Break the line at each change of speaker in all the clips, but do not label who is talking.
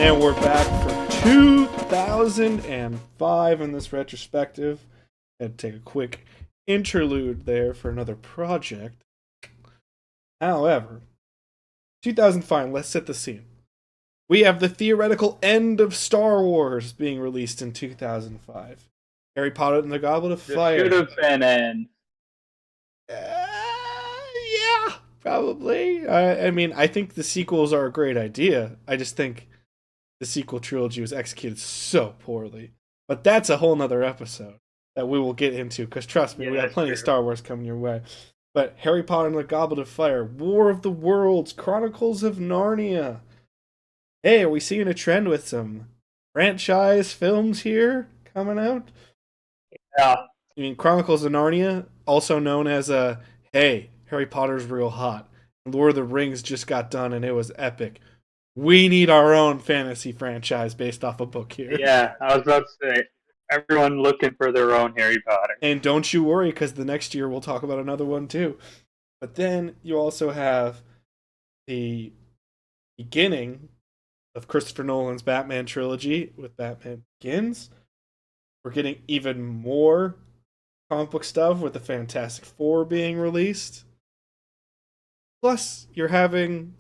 And we're back for 2005 in this retrospective. Had to take a quick interlude there for another project. However, 2005, let's set the scene. We have the theoretical end of Star Wars being released in 2005. Harry Potter and the Goblet of Fire.
Should have been an.
Yeah, probably. I mean, I think the sequels are a great idea. I just think the sequel trilogy was executed so poorly. But that's a whole nother episode that we will get into, because trust me, we have plenty of Star Wars coming your way. But Harry Potter and the Goblet of Fire, War of the Worlds, Chronicles of Narnia. Hey, are we seeing a trend with some franchise films here coming out?
Yeah.
I mean, Chronicles of Narnia, also known as hey, Harry Potter's real hot. Lord of the Rings just got done and it was epic. We need our own fantasy franchise based off a book here.
Yeah, I was about to say, everyone looking for their own Harry Potter.
And don't you worry, because the next year we'll talk about another one too. But then you also have the beginning of Christopher Nolan's Batman trilogy with Batman Begins. We're getting even more comic book stuff with the Fantastic Four being released. Plus, you're having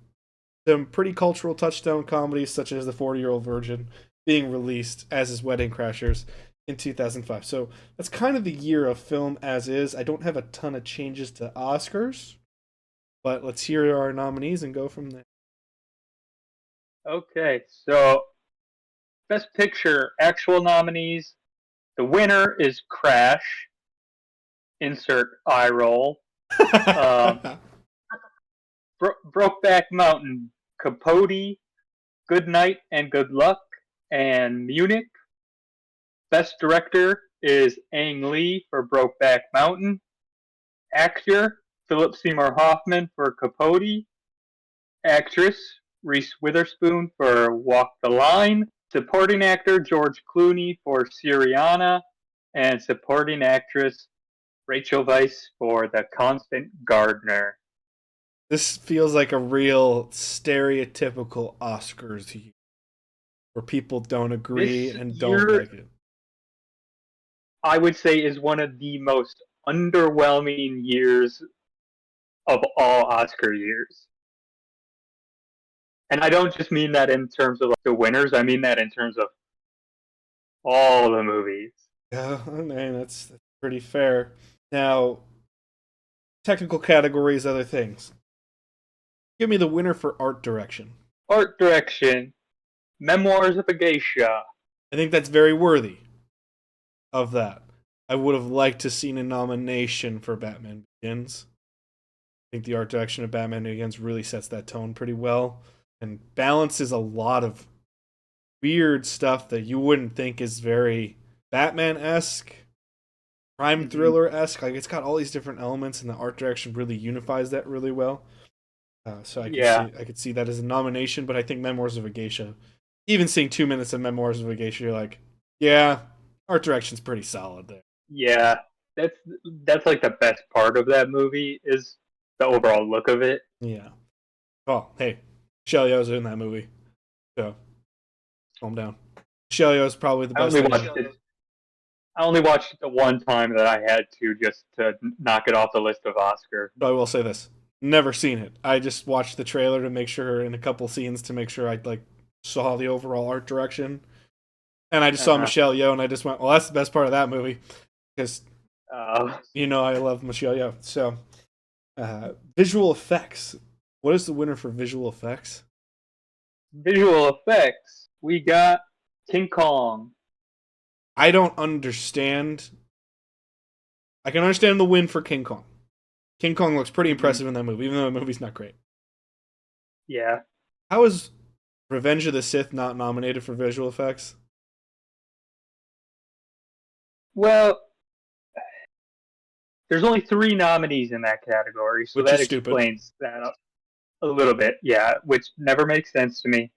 some pretty cultural touchstone comedies such as The 40-Year-Old Virgin being released, as is Wedding Crashers, in 2005. So that's kind of the year of film as is. I don't have a ton of changes to Oscars, but let's hear our nominees and go from there.
Okay, so Best Picture actual nominees. The winner is Crash. Insert eye roll. Brokeback Mountain, Capote, Good Night and Good Luck, and Munich. Best Director is Ang Lee for Brokeback Mountain. Actor, Philip Seymour Hoffman for Capote. Actress, Reese Witherspoon for Walk the Line. Supporting actor, George Clooney for Syriana. And supporting actress, Rachel Weisz for The Constant Gardener.
This feels like a real stereotypical Oscars year, where people don't agree and don't like it.
I would say is one of the most underwhelming years of all Oscar years. And I don't just mean that in terms of like the winners, I mean that in terms of all the movies.
Yeah, I mean, that's pretty fair. Now, technical categories, other things. Give me the winner for art direction.
Art direction, Memoirs of a Geisha.
I think that's very worthy of that. I would have liked to seen a nomination for Batman Begins. I think the art direction of Batman Begins really sets that tone pretty well and balances a lot of weird stuff that you wouldn't think is very Batman-esque, crime thriller-esque. Like, it's got all these different elements, and the art direction really unifies that really well. So I could see that as a nomination, but I think Memoirs of a Geisha, even seeing 2 minutes of Memoirs of a Geisha, you're like, yeah, art direction's pretty solid there.
Yeah, that's like the best part of that movie is the overall look of it.
Yeah. Oh, hey, Michelle Yeoh's in that movie, so calm down. Michelle Yeoh's probably the best.
I only watched it the one time that I had to, just to knock it off the list of Oscar.
But I will say this. Never seen it. I just watched the trailer to make sure, in a couple scenes, to make sure I saw the overall art direction. And I just saw Michelle Yeoh, and I just went, well, that's the best part of that movie. Because, I love Michelle Yeoh. So, visual effects. What is the winner for visual effects?
Visual effects. We got King Kong.
I don't understand. I can understand the win for King Kong. King Kong looks pretty impressive in that movie, even though the movie's not great.
Yeah.
How is Revenge of the Sith not nominated for visual effects?
Well, there's only 3 nominees in that category, so that explains that a little bit. Yeah, which never makes sense to me.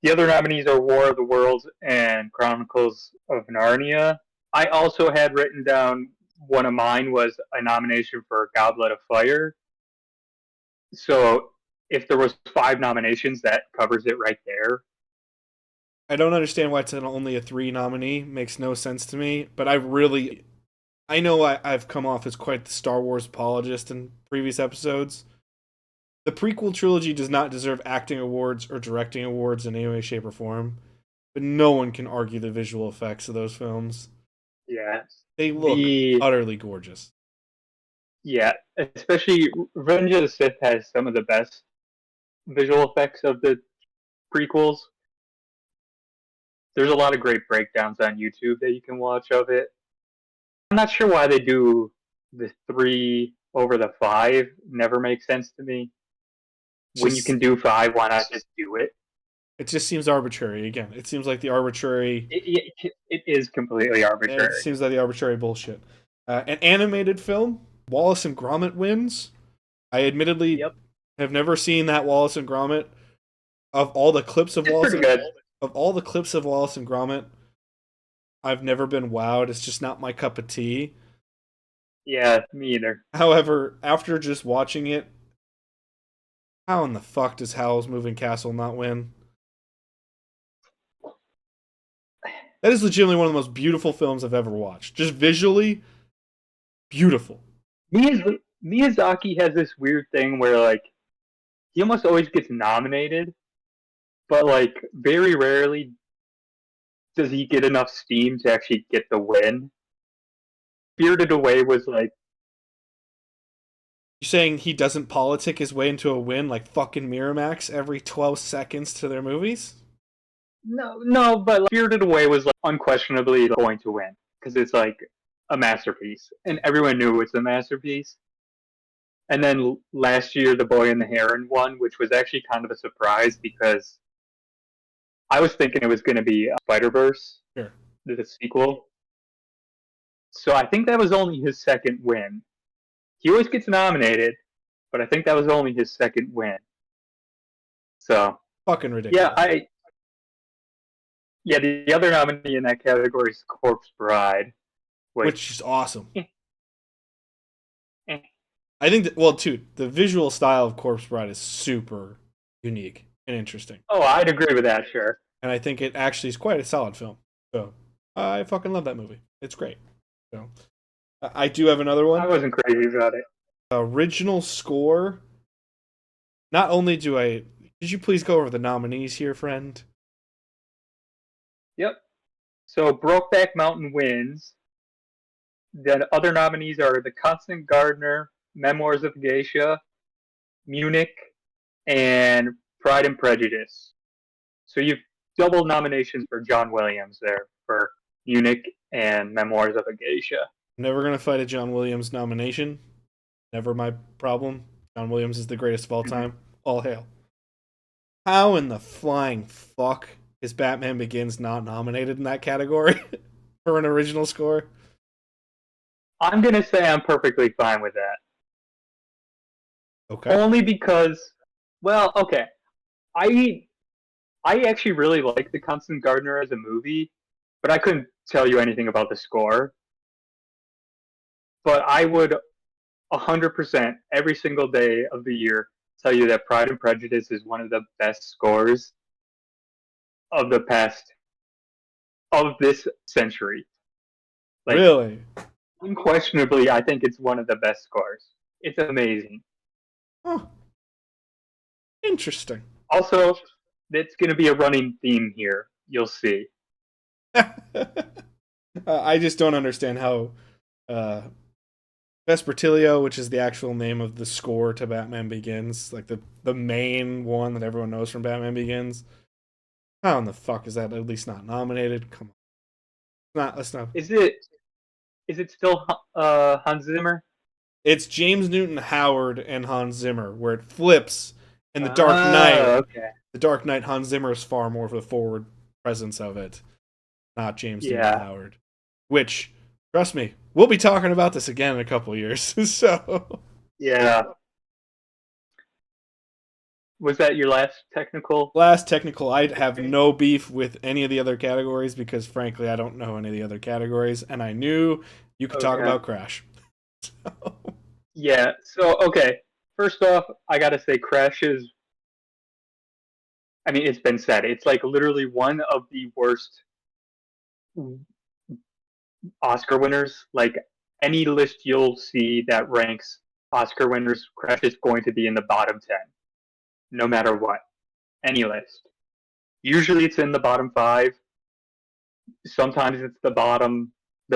The other nominees are War of the Worlds and Chronicles of Narnia. I also had written down, one of mine was a nomination for Goblet of Fire. So if there was 5 nominations, that covers it right there.
I don't understand why it's only a 3 nominee. Makes no sense to me. But I know I've come off as quite the Star Wars apologist in previous episodes. The prequel trilogy does not deserve acting awards or directing awards in any way, shape, or form. But no one can argue the visual effects of those films.
Yeah.
They look
The
utterly gorgeous.
Yeah, especially Revenge of the Sith has some of the best visual effects of the prequels. There's a lot of great breakdowns on YouTube that you can watch of it. I'm not sure why they do the 3 over the 5. Never makes sense to me. When you
Just
can do 5, why not just do it?
it just seems arbitrary. Again, it seems like the arbitrary.
It is completely
It
arbitrary.
seems like the arbitrary bullshit. An animated film, Wallace and Gromit wins. I admittedly
Yep,
have never seen that Wallace and Gromit. Of all the clips of
it's
Wallace
pretty
and,
good.
of all the clips of Wallace and Gromit, I've never been wowed. It's just not my cup of tea.
Yeah, me either.
However, after just watching it, how in the fuck does Howl's Moving Castle not win? That is legitimately one of the most beautiful films I've ever watched. Just visually, beautiful.
Miyazaki has this weird thing where like he almost always gets nominated, but like very rarely does he get enough steam to actually get the win. Spirited Away was like
You're saying he doesn't politic his way into a win like fucking Miramax every 12 seconds to their movies?
no, but like, Spirited Away was like unquestionably going to win because it's like a masterpiece, and everyone knew it's a masterpiece. And then last year, The Boy and the Heron won, which was actually kind of a surprise because I was thinking it was going to be Spider Verse,
Sure.
the sequel. So I think that was only his second win. He always gets nominated, but I think that was only his second win. So
Fucking
yeah,
ridiculous.
I yeah the other nominee in that category is Corpse Bride,
Which
which
is awesome.
eh, eh.
I think that, well, too, the visual style of Corpse Bride is super unique and interesting.
Oh, I'd agree with that, sure.
And I think it actually is quite a solid film. So I fucking love that movie. It's great. So I do have another
I
one.
wasn't crazy about it.
Original score. Not only do I. Could you please go over the nominees here, friend?
Yep. So Brokeback Mountain wins. The other nominees are The Constant Gardener, Memoirs of a Geisha, Munich, and Pride and Prejudice. So you've double nominations for John Williams there for Munich and Memoirs of a Geisha.
I'm never going to fight a John Williams nomination. Never my problem. John Williams is the greatest of all time. All hail. How in the flying fuck is Batman Begins not nominated in that category for an original score?
I'm gonna say I'm perfectly fine with that.
Okay.
Only because, well, okay, I I actually really like The Constant Gardener as a movie, but I couldn't tell you anything about the score. But I would 100% every single day of the year tell you that Pride and Prejudice is one of the best scores of the past of this century. Like
Really?
unquestionably, I think it's one of the best scores. It's amazing.
Huh. Interesting.
Also, it's going to be a running theme here. You'll see.
I just don't understand how uh, Vespertilio, which is the actual name of the score to Batman Begins, like the main one that everyone knows from Batman Begins. How in the fuck is that at least not nominated? Come on. Not let's not.
Is it still Hans Zimmer?
It's James Newton Howard and Hans Zimmer, where it flips in the Dark Knight.
Oh, okay.
The Dark Knight, Hans Zimmer is far more for the forward presence of it, not James Newton
Yeah.
Howard. Which, trust me, we'll be talking about this again in a couple years. So,
Yeah. Was that your last technical?
last technical, I have no beef with any of the other categories because, frankly, I don't know any of the other categories, and I knew you could talk
Okay.
about Crash. So,
Yeah. So okay. First off, I gotta say, Crash is I mean, it's been said. It's like literally one of the worst Oscar winners. Like any list you'll see that ranks Oscar winners, Crash is going to be in the bottom 10, no matter what. Any list. Usually it's in the bottom 5. Sometimes it's the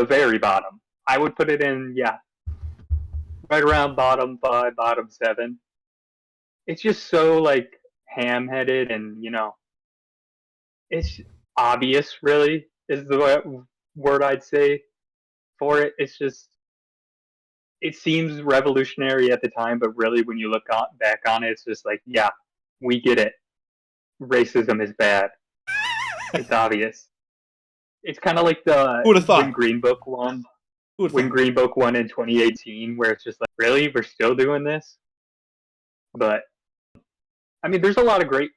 very bottom. I would put it in, yeah, right around bottom 5, bottom 7. It's just so like ham-headed, and it's obvious. Really, is the word I'd say for it. It seems revolutionary at the time, but really, when you look back on it, it's just like, yeah, we get it. Racism is bad. It's obvious. It's kind of like
Who would have
when
thought?
Green Book won.
Who would have
When
thought?
Green Book won in 2018, where it's just like, really, we're still doing this. But I mean, there's a lot of great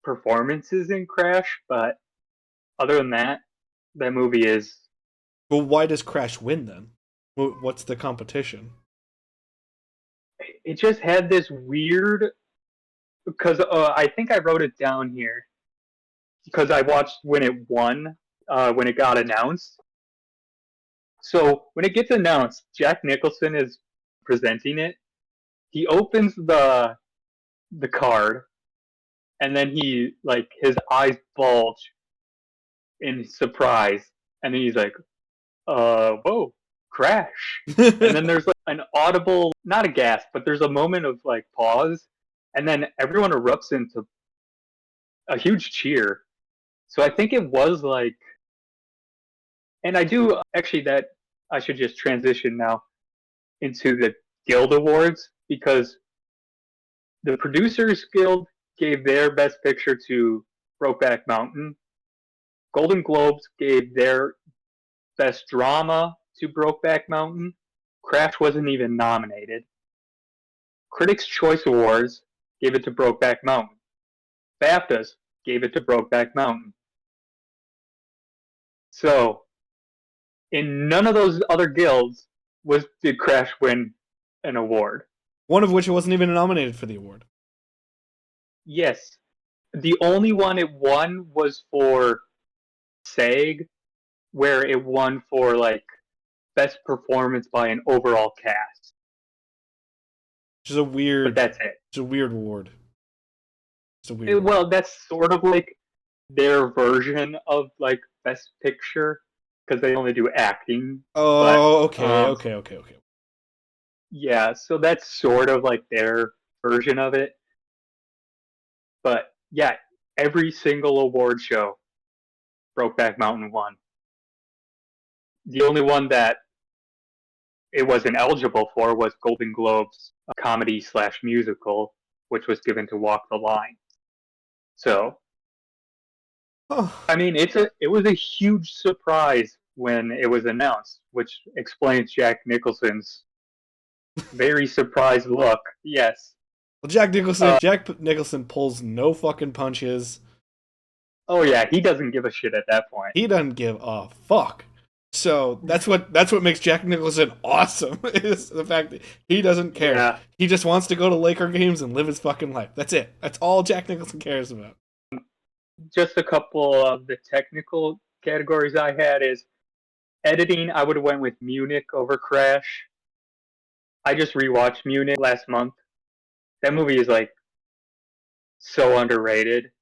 performances in Crash, but other than that, that movie is.
Well, why does Crash win then? What's the competition?
It just had this weird, because I think I wrote it down here because I watched when it won, when it got announced. So when it gets announced, Jack Nicholson is presenting it. He opens the card, and then he like his eyes bulge in surprise, and then he's like, whoa, Crash. And then there's like an audible, not a gasp, but there's a moment of like pause, and then everyone erupts into a huge cheer. So I think it was like, and I do actually, that I should just transition now into the Guild Awards, because the Producers Guild gave their Best Picture to Brokeback Mountain. Golden Globes gave their Best Drama to Brokeback Mountain. Crash wasn't even nominated. Critics' Choice Awards gave it to Brokeback Mountain. BAFTAs gave it to Brokeback Mountain. So, in none of those other guilds did Crash win an award.
One of which it wasn't even nominated for the award.
Yes. The only one it won was for SAG, where it won for like best performance by an overall cast.
Which is a weird.
But that's it.
It's a weird award. It's a weird.
Well, that's sort of like their version of like best picture, because they only do acting.
Oh,
but,
okay.
Yeah, so that's sort of like their version of it. But yeah, every single award show, Brokeback Mountain won. The only one that it wasn't eligible for was Golden Globes comedy/musical, which was given to Walk the Line. So, I mean, it was a huge surprise when it was announced, which explains Jack Nicholson's very surprised look. Yes.
Well, Jack Nicholson pulls no fucking punches.
Oh yeah, he doesn't give a shit at that point.
He doesn't give a fuck. So that's what makes Jack Nicholson awesome, is the fact that he doesn't care.
Yeah.
He just wants to go to Laker games and live his fucking life. That's it. That's all Jack Nicholson cares about.
Just a couple of the technical categories I had is editing. I would have went with Munich over Crash. I just rewatched Munich last month. That movie is like so underrated,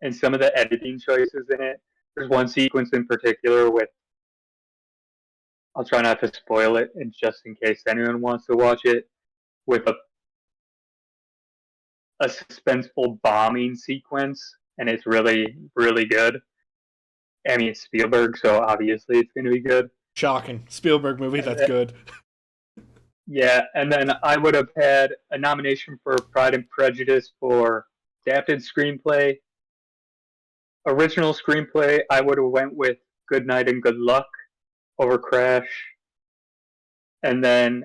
and some of the editing choices in it. There's one sequence in particular with, I'll try not to spoil it, and just in case anyone wants to watch it, with a suspenseful bombing sequence, and it's really, really good. I mean, it's Spielberg, so obviously it's going to be good.
Shocking. Spielberg movie, that's good.
Yeah, and then I would have had a nomination for Pride and Prejudice for adapted screenplay. Original screenplay, I would have went with Good Night and Good Luck over Crash. And then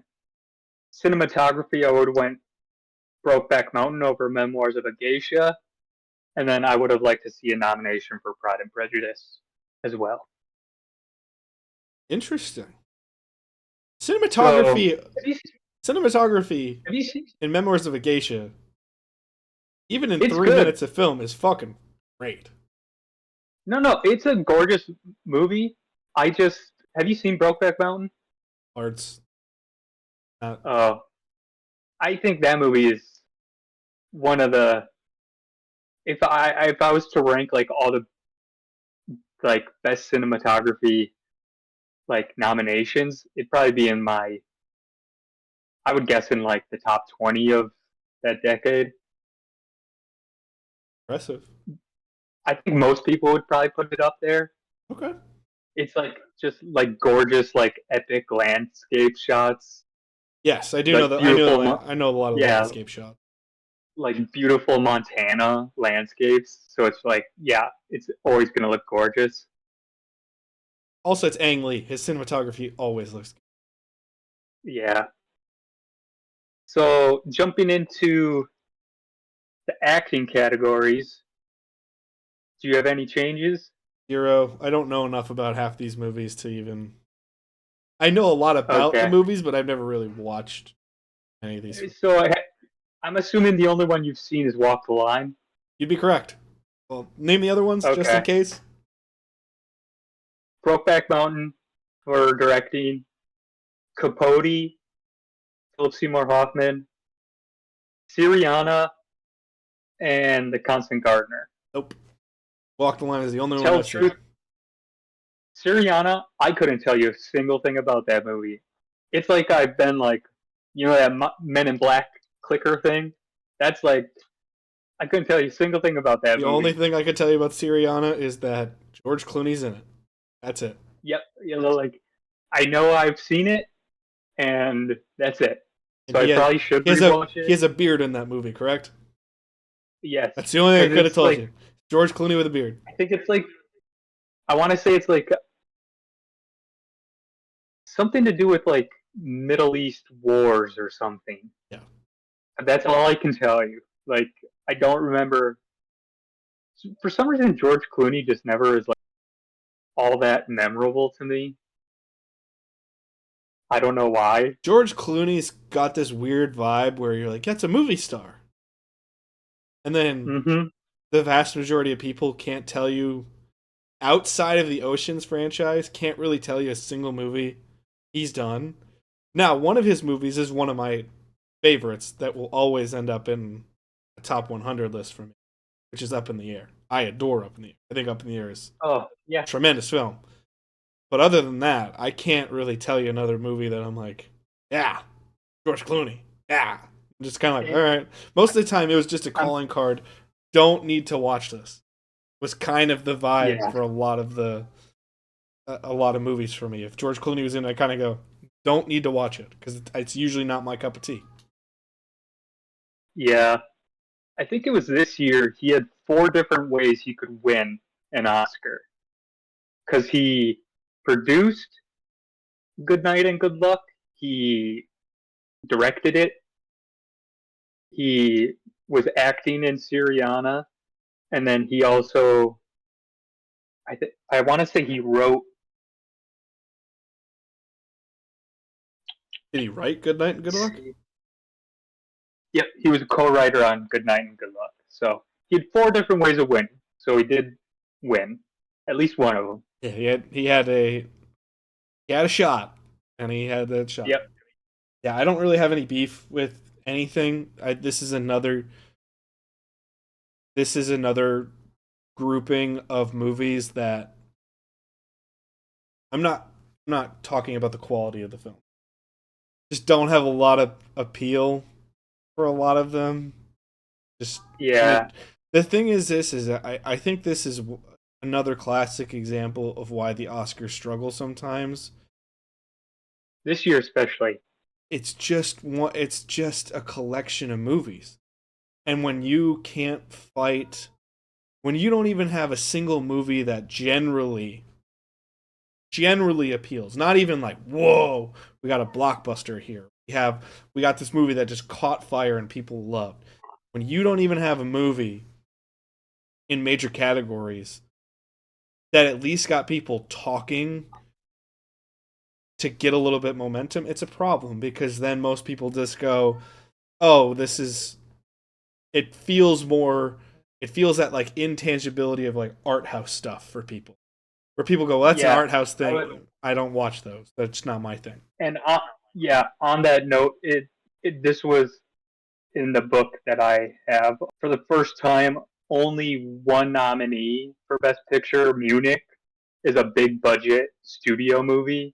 cinematography, I would have went Brokeback Mountain over Memoirs of a Geisha. And then I would have liked to see a nomination for Pride and Prejudice as well.
Interesting. Cinematography
Have you seen?
in Memoirs of a Geisha, even in
It's
3
good.
minutes of film, is fucking great.
No, it's a gorgeous movie. Have you seen Brokeback Mountain?
Arts.
Oh, I think that movie is one of the. If I was to rank like all the like best cinematography like nominations, it'd probably be in my. I would guess in like the top 20 of that decade.
Impressive.
I think most people would probably put it up there.
Okay.
It's like just like gorgeous, like epic landscape shots,
Yes, I do know
like
that.
beautiful,
I know a lot of
yeah,
landscape shots.
like beautiful Montana landscapes. So it's like, yeah, it's always gonna look gorgeous.
Also, it's Ang Lee. His cinematography always looks good.
Yeah. So jumping into the acting categories, do you have any changes?
Zero. I don't know enough about half these movies to even. I know a lot about the
Okay.
movies, but I've never really watched any of these.
So I'm assuming the only one you've seen is Walk the Line.
You'd be correct. Well, name the other ones just in
Okay.
case.
Brokeback Mountain for directing. Capote, Philip Seymour Hoffman, Syriana, and The Constant Gardener.
Nope. Walk the Line is the only one
Tell
I've
the
seen.
truth, Syriana, I couldn't tell you a single thing about that movie. It's like I've been like, that Men in Black clicker thing. That's like, I couldn't tell you a single thing about that
The only
movie.
thing I could tell you about Syriana is that George Clooney's in it. That's it.
Yep, like I know I've seen it, and that's it.
And
So I probably should rewatch
he
it.
has a beard in that movie, correct?
Yes,
That's the only thing I
because
could have
it's
told
like
you. George Clooney with a beard.
I think it's like I want to say it's like something to do with like Middle East wars or something.
Yeah.
That's all I can tell you. Like I don't remember. For some reason, George Clooney just never is like all that memorable to me. I don't know why.
George Clooney's got this weird vibe where you're like, that's a movie star. And then
Mm-hmm.
the vast majority of people can't tell you, outside of the Oceans franchise, can't really tell you a single movie he's done. Now, one of his movies is one of my favorites that will always end up in a top 100 list for me, which is Up in the Air. I adore Up in the Air. I think Up in the Air is
Oh
a
yeah,
tremendous film. But other than that, I can't really tell you another movie that I'm like, yeah, George Clooney, yeah. I'm just kind of like, all right. Most of the time, it was just a
I'm,
calling card. Don't need to watch this. Was kind of the vibe
yeah,
for a lot of movies for me. If George Clooney was in, I kind of go, don't need to watch it because it's usually not my cup of tea.
yeah. I think it was this year. He had 4 different ways he could win an Oscar because he produced Good Night and Good Luck. He directed it. He was acting in Syriana, and then he also, I want to say he wrote.
Did he write Good Night and Good Luck?
Yep, he was a co-writer on Good Night and Good Luck. So he had 4 different ways of winning. So he did win, at least one of them.
Yeah, he had a shot, and he had that shot.
Yep.
Yeah, I don't really have any beef with anything. This is another grouping of movies that I'm not talking about the quality of the film. Just don't have a lot of appeal for a lot of them. Just
Yeah.
the thing is this is I think this is another classic example of why the Oscars struggle sometimes.
This year especially.
It's just a collection of movies. And when you can't fight, when you don't even have a single movie that generally appeals, not even like, whoa, we got a blockbuster here. We got this movie that just caught fire and people loved. When you don't even have a movie in major categories that at least got people talking to get a little bit momentum, it's a problem because then most people just go, "Oh, it feels more it feels that like intangibility of like art house stuff for people, where people go, well, that's an
Yeah,
art house
I
thing.
would,
I don't watch those. That's not my thing.
and yeah, on that note, this was in the book that I have for the first time. Only one nominee for Best Picture, Munich, is a big budget studio movie,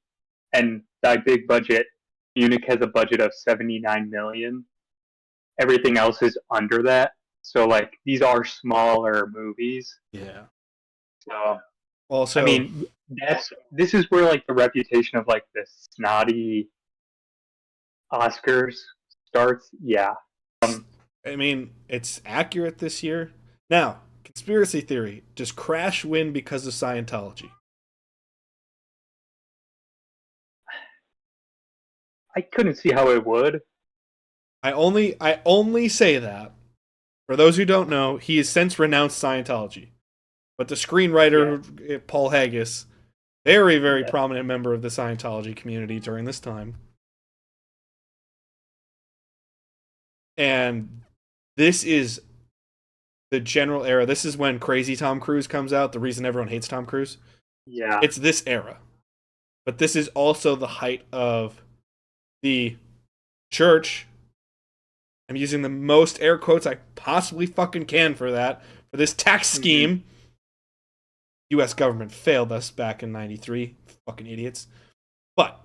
and that big budget, Munich has a budget of 79 million. Everything else is under that. So like these are smaller movies.
Yeah.
So I
Also,
mean, this is where like the reputation of like the snotty Oscars starts. Yeah.
I mean, it's accurate this year. Now, conspiracy theory: does Crash win because of Scientology?
I couldn't see how it would.
I only say that for those who don't know, he has since renounced Scientology. But the
Yeah.
screenwriter Paul Haggis, very
Yeah.
prominent member of the Scientology community during this time, and this is the general era. This is when Crazy Tom Cruise comes out. The reason everyone hates Tom Cruise.
Yeah.
It's this era, but this is also the height of the church. I'm using the most air quotes I possibly fucking can for that. For this tax scheme. US government failed us back in 93. Fucking idiots. But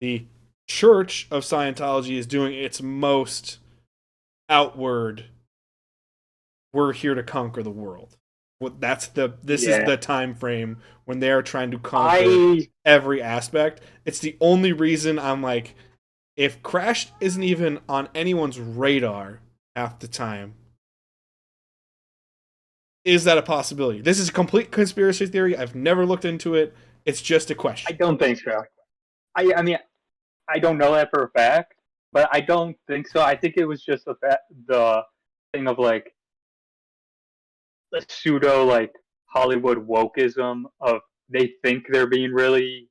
the Church of Scientology is doing its most outward, we're here to conquer the world. This is
Yeah.
the time frame when they are trying to conquer
I
every aspect. It's the only reason I'm like, if Crash isn't even on anyone's radar half the time, is that a possibility? This is a complete conspiracy theory. I've never looked into it. It's just a
I
question.
don't think so. I mean I don't know that for a fact, but I don't think so. I think it was just the thing of like the pseudo like Hollywood wokeism of they think they're being really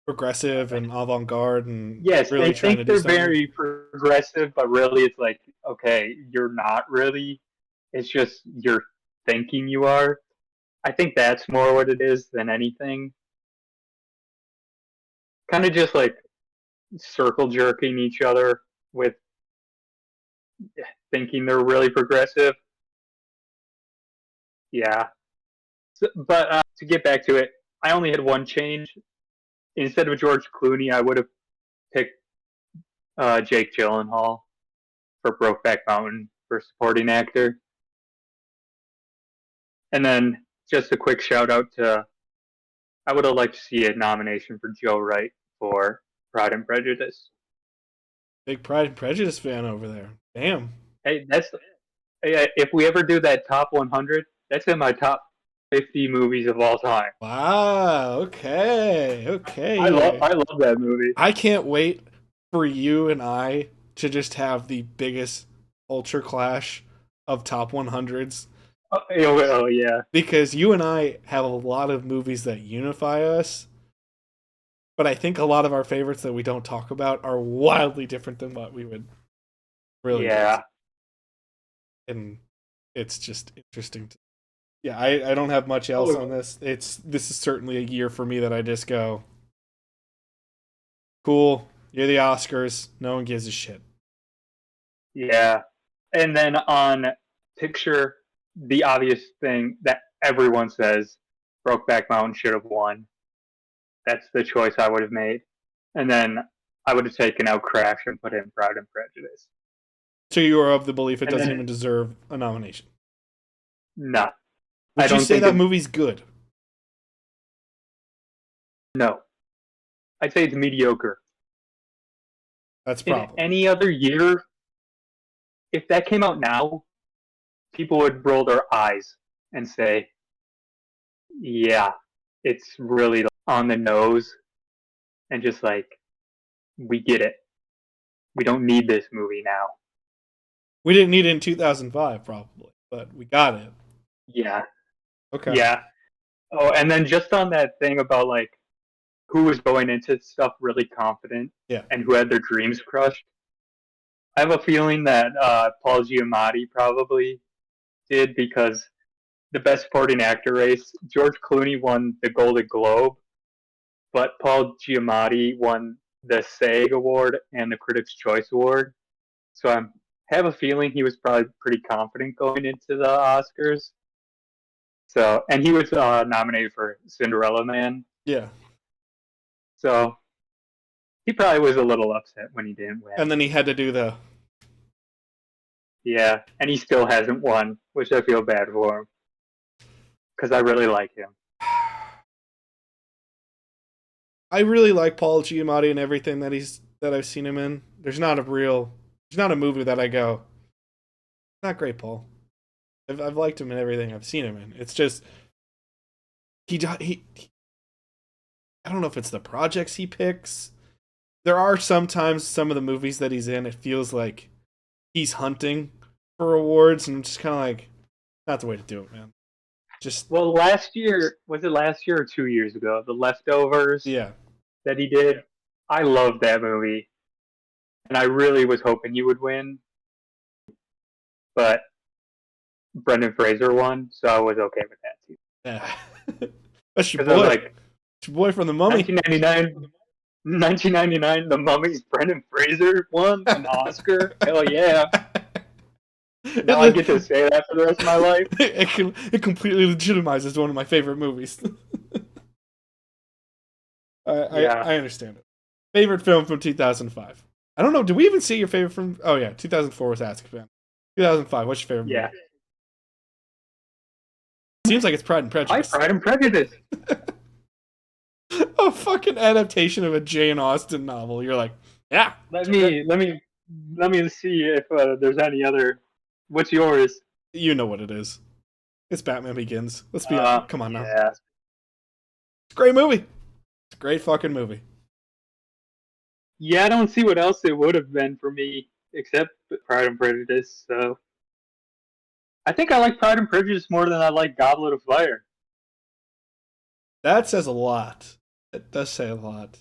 Progressive and avant-garde and
yes,
really
they
trying
think
to do
they're
something.
very progressive, but really it's like okay, you're not really. It's just you're thinking you are. I think that's more what it is than anything. Kind of just like circle jerking each other with thinking they're really progressive. Yeah. So, but to get back to it, I only had one change. Instead of George Clooney, I would have picked Jake Gyllenhaal for Brokeback Mountain for supporting actor. And then just a quick shout out to I would have liked to see a nomination for Joe Wright for Pride and Prejudice.
Big Pride and Prejudice fan over there. Damn.
Hey, that's if we ever do that top 100, that's in my top 50 movies of all time.
Wow. Okay. Okay.
I love that movie.
I can't wait for you and I to just have the biggest culture clash of top 100s,
Oh yeah,
because you and I have a lot of movies that unify us, but I think a lot of our favorites that we don't talk about are wildly different than what we would really
yeah.
guess. And it's just interesting to, yeah, I don't have much else on
Oh
this. This is certainly a year for me that I just go, cool, you're the Oscars, no one gives a shit.
yeah. And then on picture, the obvious thing that everyone says, Brokeback Mountain should have won. That's the choice I would have made. And then I would have taken out Crash and put in Pride and Prejudice.
So you are of the belief it
And
doesn't even
then
deserve a nomination.
no, I
Would you
don't
say
think
that
it.
movie's good?
No, I'd say it's mediocre.
That's a
In
problem.
any other year, if that came out now, people would roll their eyes and say, "Yeah, it's really on the nose," and just like, "We get it. We don't need this movie now."
We didn't need it in 2005, probably, but we got it.
Yeah,
Okay.
yeah. Oh, and then just on that thing about like who was going into stuff really confident
Yeah.
and who had their dreams crushed. I have a feeling that Paul Giamatti probably did because the best supporting actor race, George Clooney won the Golden Globe, but Paul Giamatti won the SAG Award and the Critics' Choice Award. So I have a feeling he was probably pretty confident going into the Oscars. So, and he was nominated for Cinderella Man.
Yeah.
So he probably was a little upset when he didn't win.
And then he had to do the...
Yeah, and he still hasn't won, which I feel bad for him. Because I really like him.
I really like Paul Giamatti and everything that I've seen him in. There's not a movie that I go, not great, Paul. I've liked him in everything I've seen him in. It's just he I don't know if it's the projects he picks. There are sometimes some of the movies that he's in, it feels like he's hunting for awards, and I'm just kind of like, not the way to do it, man. Just
last year, was it last year or 2 years ago? The Leftovers.
Yeah.
That he did. I loved that movie, and I really was hoping he would win, but Brendan Fraser won, so I was okay with that too.
Yeah. That's your
boy.
Like, it's your boy from The Mummy.
1999, The Mummy's Brendan Fraser won an Oscar. Hell yeah. Now I get to say that for the rest of my life.
It completely legitimizes one of my favorite movies. I understand it. Favorite film from 2005? I don't know. Did we even see your favorite film? Oh, yeah. 2004 was Azkaban. 2005, what's your favorite movie?
Yeah.
Seems like it's Pride and Prejudice.
Pride and Prejudice.
A fucking adaptation of a Jane Austen novel. You're like, yeah.
Let me see if there's any other. What's yours?
You know what it is. It's Batman Begins. Let's be honest. Come on now.
Yeah.
It's a great movie. It's a great fucking movie.
Yeah, I don't see what else it would have been for me except Pride and Prejudice. So I think I like Pride and Prejudice more than I like Goblet of Fire.
That says a lot. It does say a lot.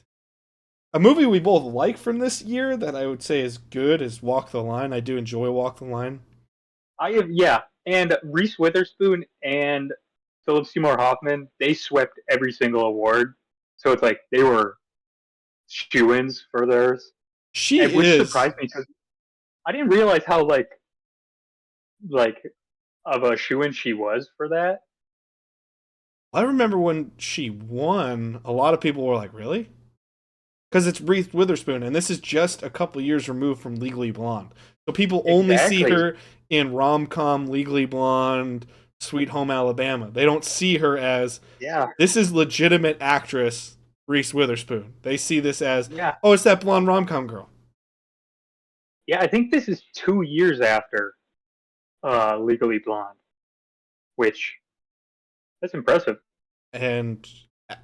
A movie we both like from this year that I would say is good is Walk the Line. I do enjoy Walk the Line.
And Reese Witherspoon and Philip Seymour Hoffman, they swept every single award. So it's like they were shoo-ins for theirs. Which surprised me because I didn't realize how like of a shoo-in she was for that.
I remember when she won, a lot of people were like, really? Because it's Reese Witherspoon, and this is just a couple years removed from Legally Blonde. So people only see her in rom-com Legally Blonde, Sweet Home Alabama. They don't see her as, this is legitimate actress Reese Witherspoon. They see this as, oh, it's that blonde rom-com girl.
Yeah, I think this is 2 years after Legally Blonde, which, that's impressive.
And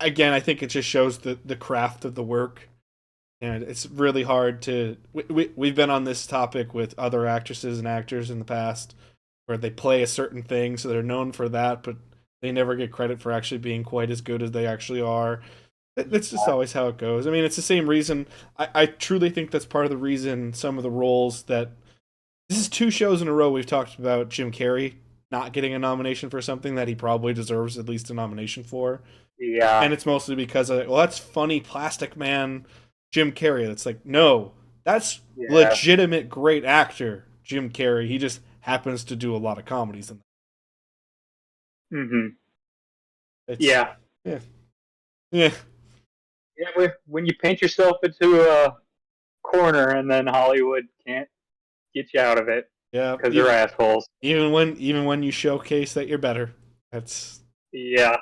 again, I think it just shows the craft of the work. And it's really hard to... We've been on this topic with other actresses and actors in the past where they play a certain thing, so they're known for that, but they never get credit for actually being quite as good as they actually are. That's just always how it goes. I mean, it's the same reason. I truly think that's part of the reason some of the roles that... This is 2 shows in a row we've talked about Jim Carrey not getting a nomination for something that he probably deserves at least a nomination for.
Yeah.
And it's mostly because of, well, that's funny Plastic Man Jim Carrey. It's like, no, that's legitimate great actor Jim Carrey. He just happens to do a lot of comedies in that.
Mm-hmm.
Yeah.
Yeah, when you paint yourself into a corner and then Hollywood can't get you out of it.
Yeah.
Because they're assholes.
Even when you showcase that you're better. That's...
Yeah.